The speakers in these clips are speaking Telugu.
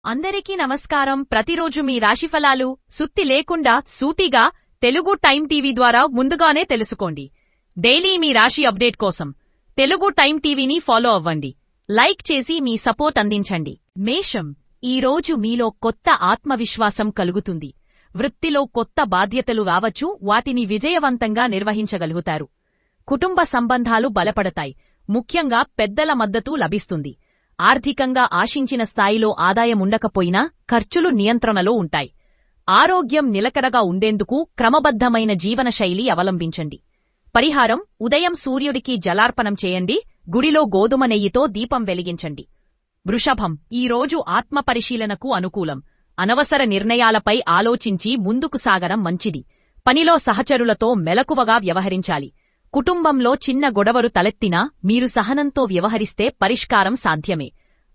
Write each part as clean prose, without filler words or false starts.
అందరికీ నమస్కారం. ప్రతిరోజు మీ రాశిఫలాలు సుత్తి లేకుండా సూటిగా తెలుగు టైం టీవీ ద్వారా ముందుగానే తెలుసుకోండి. డైలీ మీ రాశి అప్డేట్ కోసం తెలుగు టైం టీవీని ఫాలో అవ్వండి. లైక్ చేసి మీ సపోర్ట్ అందించండి. మేషం, ఈరోజు మీలో కొత్త ఆత్మవిశ్వాసం కలుగుతుంది. వృత్తిలో కొత్త బాధ్యతలు రావచ్చు, వాటిని విజయవంతంగా నిర్వహించగలుగుతారు. కుటుంబ సంబంధాలు బలపడతాయి, ముఖ్యంగా పెద్దల మద్దతు లభిస్తుంది. ఆర్థికంగా ఆశించిన స్థాయిలో ఆదాయముండకపోయినా ఖర్చులు నియంత్రణలో ఉంటాయి. ఆరోగ్యం నిలకడగా ఉండేందుకు క్రమబద్ధమైన జీవనశైలి అవలంబించండి. పరిహారం: ఉదయం సూర్యుడికి జలార్పణం చేయండి, గుడిలో గోధుమ నెయ్యితో దీపం వెలిగించండి. వృషభం, ఈరోజు ఆత్మపరిశీలనకు అనుకూలం. అనవసర నిర్ణయాలపై ఆలోచించి ముందుకు సాగడం మంచిది. పనిలో సహచరులతో మెలకువగా వ్యవహరించాలి. కుటుంబంలో చిన్న గొడవలు తలెత్తినా మీరు సహనంతో వ్యవహరిస్తే పరిష్కారం సాధ్యమే.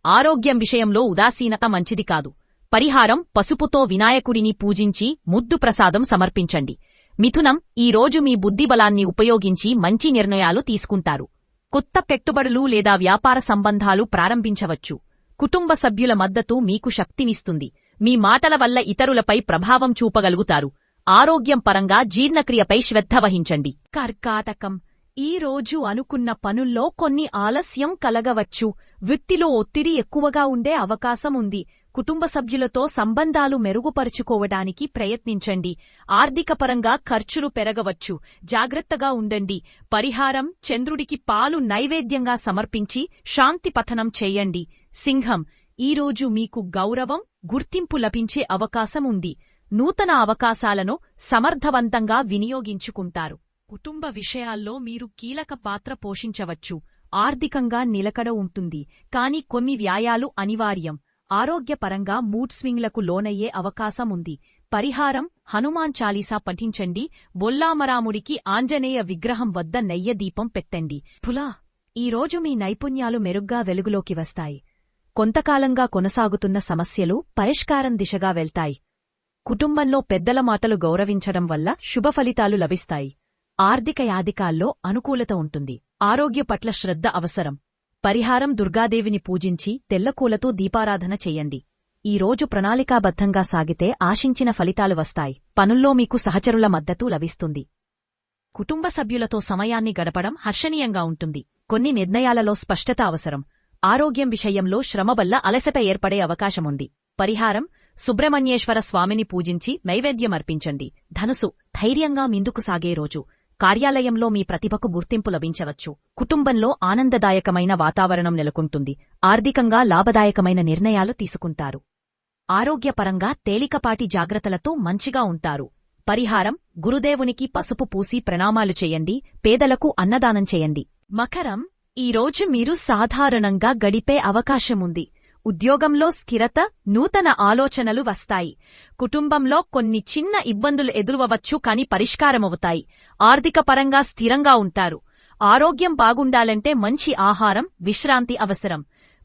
ఆరోగ్యం విషయంలో ఉదాసీనత మంచిది కాదు. పరిహారం: పసుపుతో వినాయకుడిని పూజించి ముద్దు ప్రసాదం సమర్పించండి. మిథునం, ఈరోజు మీ బుద్ధిబలాన్ని ఉపయోగించి మంచి నిర్ణయాలు తీసుకుంటారు. కొత్త పెట్టుబడులు లేదా వ్యాపార సంబంధాలు ప్రారంభించవచ్చు. కుటుంబ సభ్యుల మద్దతు మీకు శక్తినిస్తుంది. మీ మాటల వల్ల ఇతరులపై ప్రభావం చూపగలుగుతారు. ఆరోగ్యం పరంగా జీర్ణక్రియపై శ్రద్ధ వహించండి. కర్కాటకం, ఈ రోజు అనుకున్న పనుల్లో కొన్ని ఆలస్యం కలగవచ్చు. వృత్తిలో ఒత్తిడి ఎక్కువగా ఉండే అవకాశం ఉంది. కుటుంబ సభ్యులతో సంబంధాలు మెరుగుపరుచుకోవడానికి ప్రయత్నించండి. ఆర్థికపరంగా ఖర్చులు పెరగవచ్చు, జాగ్రత్తగా ఉండండి. పరిహారం: చంద్రుడికి పాలు నైవేద్యంగా సమర్పించి శాంతి పఠనం చెయ్యండి. సింహం, ఈరోజు మీకు గౌరవం, గుర్తింపు లభించే అవకాశం ఉంది. నూతన అవకాశాలను సమర్థవంతంగా వినియోగించుకుంటారు. కుటుంబ విషయాల్లో మీరు కీలక పాత్ర పోషించవచ్చు. ఆర్థికంగా నిలకడ ఉంటుంది, కాని కొన్ని వ్యాయాలు అనివార్యం. ఆరోగ్యపరంగా మూడ్ స్వింగ్లకు లోనయ్యే అవకాశముంది. పరిహారం: హనుమాన్ చాలీసా పఠించండి. బొల్లామరాముడికి ఆంజనేయ విగ్రహం వద్ద నెయ్య దీపం పెట్టండి. తులా, ఈరోజు మీ నైపుణ్యాలు మెరుగ్గా వెలుగులోకి వస్తాయి. కొంతకాలంగా కొనసాగుతున్న సమస్యలు పరిష్కారం దిశగా వెళ్తాయి. కుటుంబంలో పెద్దల మాటలు గౌరవించడం వల్ల శుభ ఫలితాలు లభిస్తాయి. ఆర్థిక యాదికాల్లో అనుకూలత ఉంటుంది. ఆరోగ్య పట్ల శ్రద్ధ అవసరం. పరిహారం: దుర్గాదేవిని పూజించి తెల్లకూలతో దీపారాధన చెయ్యండి. ఈరోజు ప్రణాళికాబద్ధంగా సాగితే ఆశించిన ఫలితాలు వస్తాయి. పనుల్లో మీకు సహచరుల మద్దతు లభిస్తుంది. కుటుంబ సభ్యులతో సమయాన్ని గడపడం హర్షణీయంగా ఉంటుంది. కొన్ని నిర్ణయాలలో స్పష్టత అవసరం. ఆరోగ్యం విషయంలో శ్రమ వల్ల అలసట ఏర్పడే అవకాశముంది. పరిహారం: సుబ్రహ్మణ్యేశ్వర స్వామిని పూజించి నైవేద్యమర్పించండి. ధనుసు, ధైర్యంగా ముందుకు సాగే రోజు. కార్యాలయంలో మీ ప్రతిభకు గుర్తింపు లభించవచ్చు. కుటుంబంలో ఆనందదాయకమైన వాతావరణం నెలకొంటుంది. ఆర్థికంగా లాభదాయకమైన నిర్ణయాలు తీసుకుంటారు. ఆరోగ్యపరంగా తేలికపాటి జాగ్రత్తలతో మంచిగా ఉంటారు. పరిహారం: గురుదేవునికి పసుపు పూసి ప్రణామాలు చేయండి. పేదలకు అన్నదానం చేయండి. మకరం, ఈరోజు మీరు సాధారణంగా గడిపే అవకాశముంది. ఉద్యోగంలో స్థిరత, నూతన ఆలోచనలు వస్తాయి. కుటుంబంలో కొన్ని చిన్న ఇబ్బందులు ఎదురవచ్చు, కాని పరిష్కారమవుతాయి. ఆర్థికపరంగా స్థిరంగా ఉంటారు. ఆరోగ్యం బాగుండాలంటే మంచి ఆహారం, విశ్రాంతి అవసరం.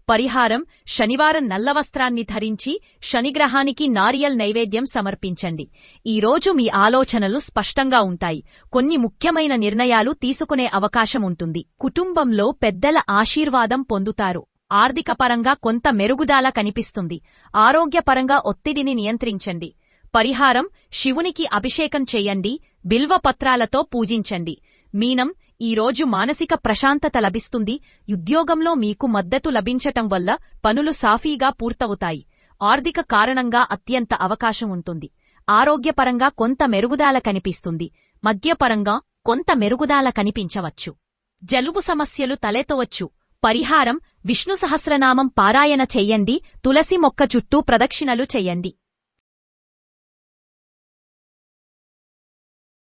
పరిహారం: శనివారం నల్లవస్త్రాన్ని ధరించి శనిగ్రహానికి నారియల్ నైవేద్యం సమర్పించండి. ఈరోజు మీ ఆలోచనలు స్పష్టంగా ఉంటాయి. కొన్ని ముఖ్యమైన నిర్ణయాలు తీసుకునే అవకాశముంటుంది. కుటుంబంలో పెద్దల ఆశీర్వాదం పొందుతారు. ఆర్థికపరంగా కొంత మెరుగుదల కనిపిస్తుంది. ఆరోగ్యపరంగా ఒత్తిడిని నియంత్రించండి. పరిహారం: శివునికి అభిషేకం చెయ్యండి. బిల్వపత్రాలతో పూజించండి. మీనం, ఈరోజు మానసిక ప్రశాంతత లభిస్తుంది. ఉద్యోగంలో మీకు మద్దతు లభించటం వల్ల పనులు సాఫీగా పూర్తవుతాయి. ఆర్థిక కారణంగా అత్యంత అవకాశం ఉంటుంది. ఆరోగ్యపరంగా కొంత మెరుగుదల కనిపిస్తుంది. మద్యపరంగా కొంత మెరుగుదల కనిపించవచ్చు. జలుబు సమస్యలు తలెత్తవచ్చు. పరిహారం: విష్ణు సహస్రనామం పారాయణ చెయ్యండి. తులసి మొక్క చుట్టూ ప్రదక్షిణలు చెయ్యండి.